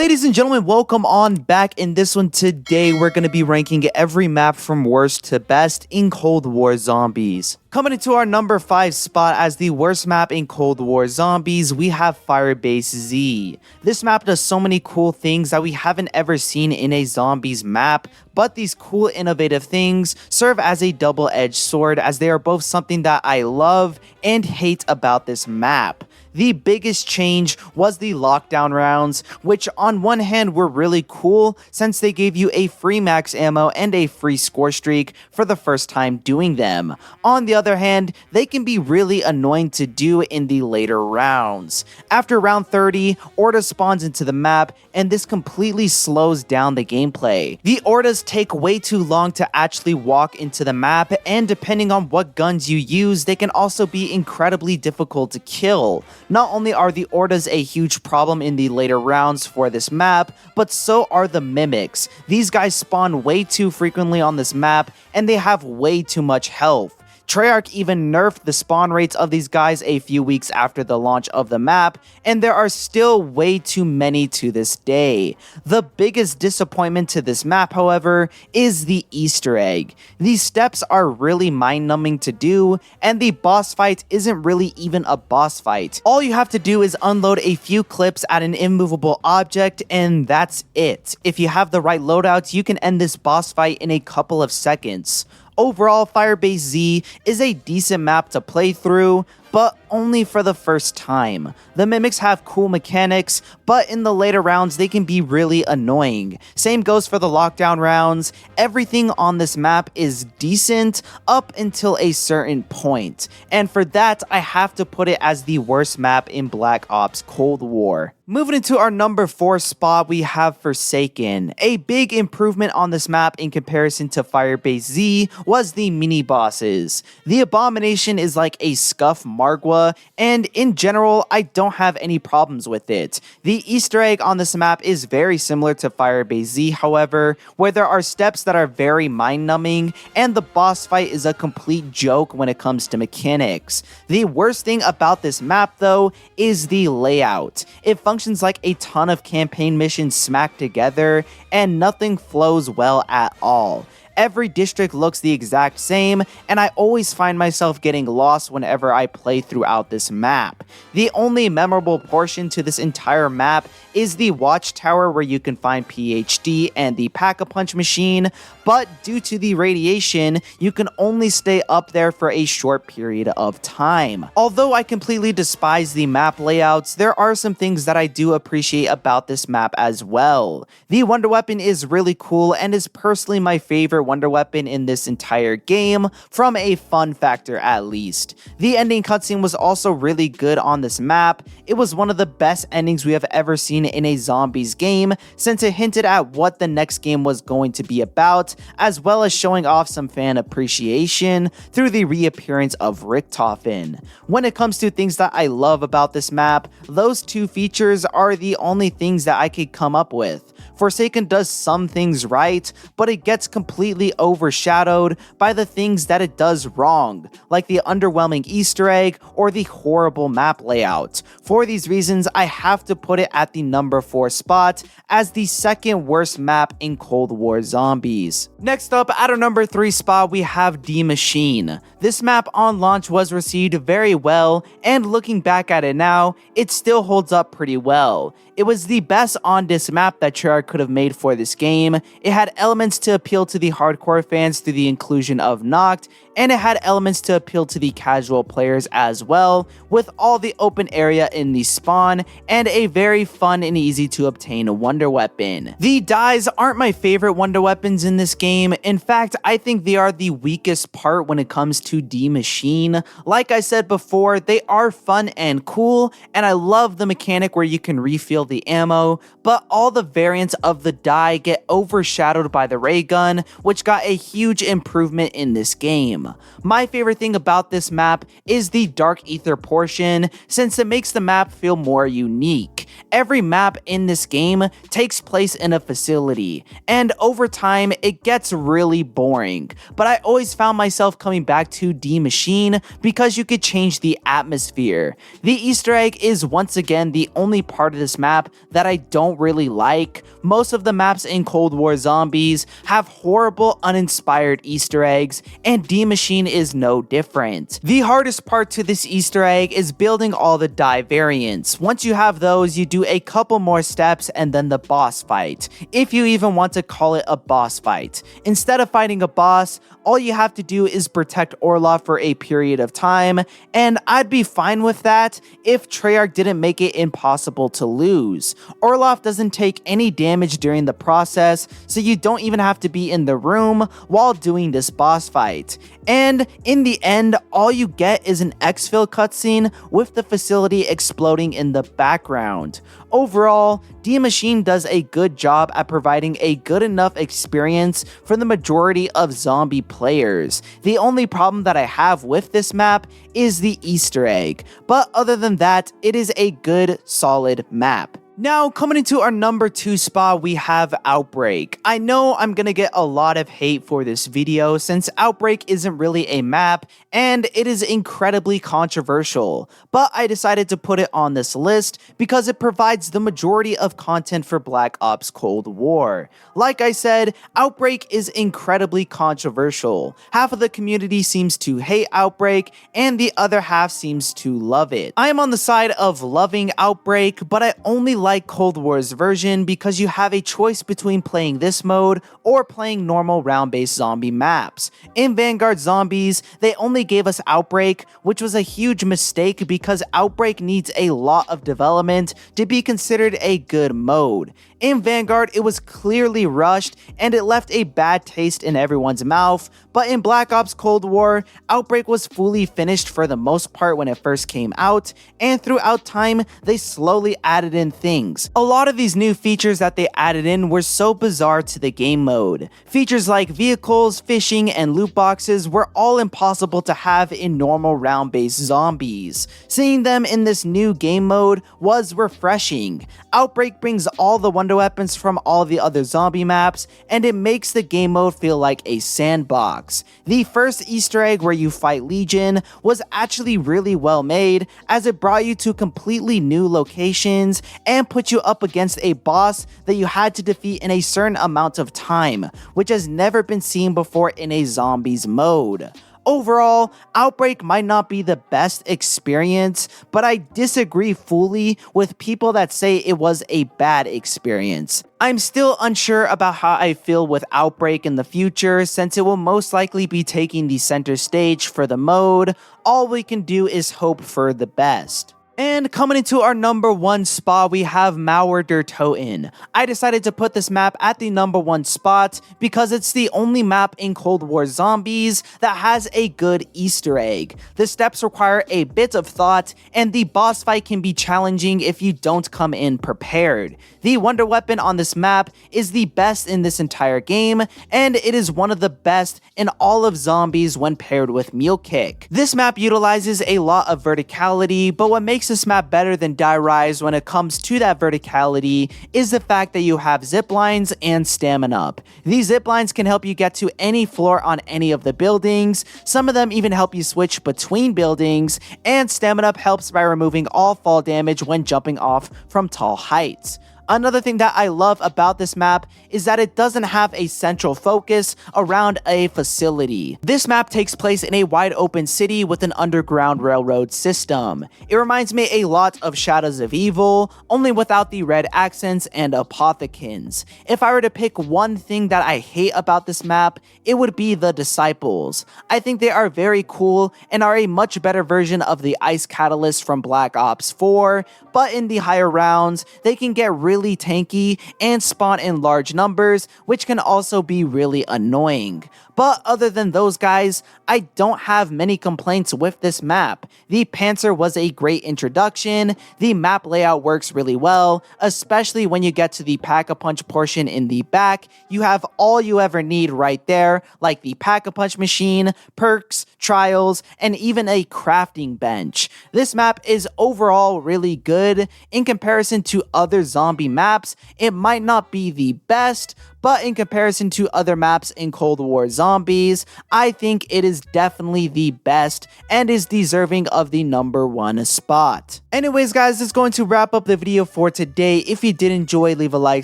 Ladies and gentlemen, welcome on back. In this one today, we're going to be ranking every map from worst to best in Cold War Zombies. Coming into our number 5 spot as the worst map in Cold War Zombies, we have Firebase Z. This map does so many cool things that we haven't ever seen in a zombies map, but these cool innovative things serve as a double-edged sword, as they are both something that I love and hate about this map. The biggest change was the lockdown rounds, which on one hand were really cool since they gave you a free max ammo and a free score streak for the first time doing them. On the other hand, they can be really annoying to do in the later rounds. After round 30, Orda spawns into the map, and this completely slows down the gameplay. The Ordas take way too long to actually walk into the map, and depending on what guns you use, they can also be incredibly difficult to kill. Not only are the Ordas a huge problem in the later rounds for this map, but so are the Mimics. These guys spawn way too frequently on this map, and they have way too much health. Treyarch even nerfed the spawn rates of these guys a few weeks after the launch of the map, and there are still way too many to this day. The biggest disappointment to this map, however, is the Easter egg. These steps are really mind-numbing to do, and the boss fight isn't really even a boss fight. All you have to do is unload a few clips at an immovable object, and that's it. If you have the right loadouts, you can end this boss fight in a couple of seconds. Overall, Firebase Z is a decent map to play through, but only for the first time. The Mimics have cool mechanics, but in the later rounds, they can be really annoying. Same goes for the lockdown rounds. Everything on this map is decent up until a certain point. And for that, I have to put it as the worst map in Black Ops Cold War. Moving into our number 4 spot, we have Forsaken. A big improvement on this map in comparison to Firebase Z was the mini-bosses. The Abomination is like a scuff Margwa, and in general, I don't have any problems with it. The Easter egg on this map is very similar to Firebase Z, however, where there are steps that are very mind-numbing, and the boss fight is a complete joke when it comes to mechanics. The worst thing about this map, though, is the layout. It functions like a ton of campaign missions smacked together, and nothing flows well at all. Every district looks the exact same, and I always find myself getting lost whenever I play throughout this map. The only memorable portion to this entire map is the watchtower where you can find PhD and the Pack-a-Punch machine, but due to the radiation, you can only stay up there for a short period of time. Although I completely despise the map layouts, there are some things that I do appreciate about this map as well. The Wonder Weapon is really cool and is personally my favorite Wonder Weapon in this entire game, from a fun factor at least. The ending cutscene was also really good on this map. It was one of the best endings we have ever seen in a zombies game, since it hinted at what the next game was going to be about, as well as showing off some fan appreciation through the reappearance of Richtofen. When it comes to things that I love about this map, those two features are the only things that I could come up with. Forsaken does some things right, but it gets completely overshadowed by the things that it does wrong, like the underwhelming Easter egg or the horrible map layout. For these reasons, I have to put it at the number 4 spot as the second worst map in Cold War Zombies. Next up, at our number 3 spot, we have Die Maschine. This map on launch was received very well, and looking back at it now, it still holds up pretty well. It was the best on-disc map that Treyarch could have made for this game. It had elements to appeal to the hardcore fans through the inclusion of Noct, and it had elements to appeal to the casual players as well, with all the open area in the spawn, and a very fun and easy to obtain wonder weapon. The dyes aren't my favorite wonder weapons in this game. In fact, I think they are the weakest part when it comes to Die Maschine. Like I said before, they are fun and cool, and I love the mechanic where you can refill the ammo, but all the variants of the dye get overshadowed by the ray gun, which got a huge improvement in this game. game. My favorite thing about this map is the Dark Ether portion, since it makes the map feel more unique. Every map in this game takes place in a facility, and over time it gets really boring, but I always found myself coming back to D Machine because you could change the atmosphere. The Easter egg is once again the only part of this map that I don't really like. Most of the maps in Cold War Zombies have horrible uninspired Easter eggs, and D Machine is no different. The hardest part to this Easter egg is building all the die variants. Once you have those, you do a couple more steps and then the boss fight, if you even want to call it a boss fight. Instead of fighting a boss, all you have to do is protect Orlov for a period of time, and I'd be fine with that if Treyarch didn't make it impossible to lose. Orlov doesn't take any damage during the process, so you don't even have to be in the room while doing this boss fight. And in the end, all you get is an exfil cutscene with the facility exploding in the background. Overall, D Machine does a good job at providing a good enough experience for the majority of zombie players. The only problem that I have with this map is the Easter egg, but other than that, it is a good, solid map. Now, coming into our number 2 spot, we have Outbreak. I know I'm gonna get a lot of hate for this video since Outbreak isn't really a map and it is incredibly controversial, but I decided to put it on this list because it provides the majority of content for Black Ops Cold War. Like I said, Outbreak is incredibly controversial. Half of the community seems to hate Outbreak and the other half seems to love it. I am on the side of loving Outbreak, but I only like Cold War's version because you have a choice between playing this mode or playing normal round-based zombie maps. In Vanguard Zombies, they only gave us Outbreak, which was a huge mistake because Outbreak needs a lot of development to be considered a good mode. In Vanguard, it was clearly rushed and it left a bad taste in everyone's mouth, but in Black Ops Cold War, Outbreak was fully finished for the most part when it first came out, and throughout time, they slowly added in things. A lot of these new features that they added in were so bizarre to the game mode. Features like vehicles, fishing, and loot boxes were all impossible to have in normal round-based zombies. Seeing them in this new game mode was refreshing. Outbreak brings all the wonder weapons from all the other zombie maps, and it makes the game mode feel like a sandbox. The first Easter egg where you fight Legion was actually really well made, as it brought you to completely new locations and put you up against a boss that you had to defeat in a certain amount of time, which has never been seen before in a zombies mode. Overall, Outbreak might not be the best experience, but I disagree fully with people that say it was a bad experience. I'm still unsure about how I feel with Outbreak in the future, since it will most likely be taking the center stage for the mode. All we can do is hope for the best. And coming into our number 1 spot, we have Malware Der Toten. I decided to put this map at the number 1 spot because it's the only map in Cold War Zombies that has a good Easter egg. The steps require a bit of thought, and the boss fight can be challenging if you don't come in prepared. The wonder weapon on this map is the best in this entire game, and it is one of the best in all of Zombies when paired with Mule Kick. This map utilizes a lot of verticality, but what makes this map better than Die Rise when it comes to that verticality is the fact that you have zip lines and stamina up. These zip lines can help you get to any floor on any of the buildings. Some of them even help you switch between buildings, and stamina up helps by removing all fall damage when jumping off from tall heights. Another thing that I love about this map is that it doesn't have a central focus around a facility. This map takes place in a wide open city with an underground railroad system. It reminds me a lot of Shadows of Evil, only without the red accents and apothecans. If I were to pick one thing that I hate about this map, it would be the Disciples. I think they are very cool and are a much better version of the Ice Catalyst from Black Ops 4, but in the higher rounds, they can get really really tanky and spawn in large numbers, which can also be really annoying. But other than those guys, I don't have many complaints with this map. The Panzer was a great introduction, the map layout works really well, especially when you get to the Pack-a-Punch portion in the back. You have all you ever need right there, like the Pack-a-Punch machine, perks, trials, and even a crafting bench. This map is overall really good. In comparison to other zombie maps, it might not be the best, but in comparison to other maps in Cold War Zombies, I think it is definitely the best and is deserving of the #1 spot. Anyways guys, that's going to wrap up the video for today. If you did enjoy, leave a like,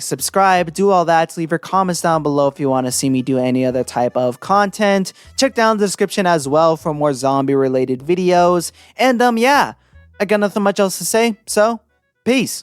subscribe, do all that. Leave your comments down below if you want to see me do any other type of content. Check down the description as well for more zombie related videos. And yeah, I got nothing much else to say, so peace.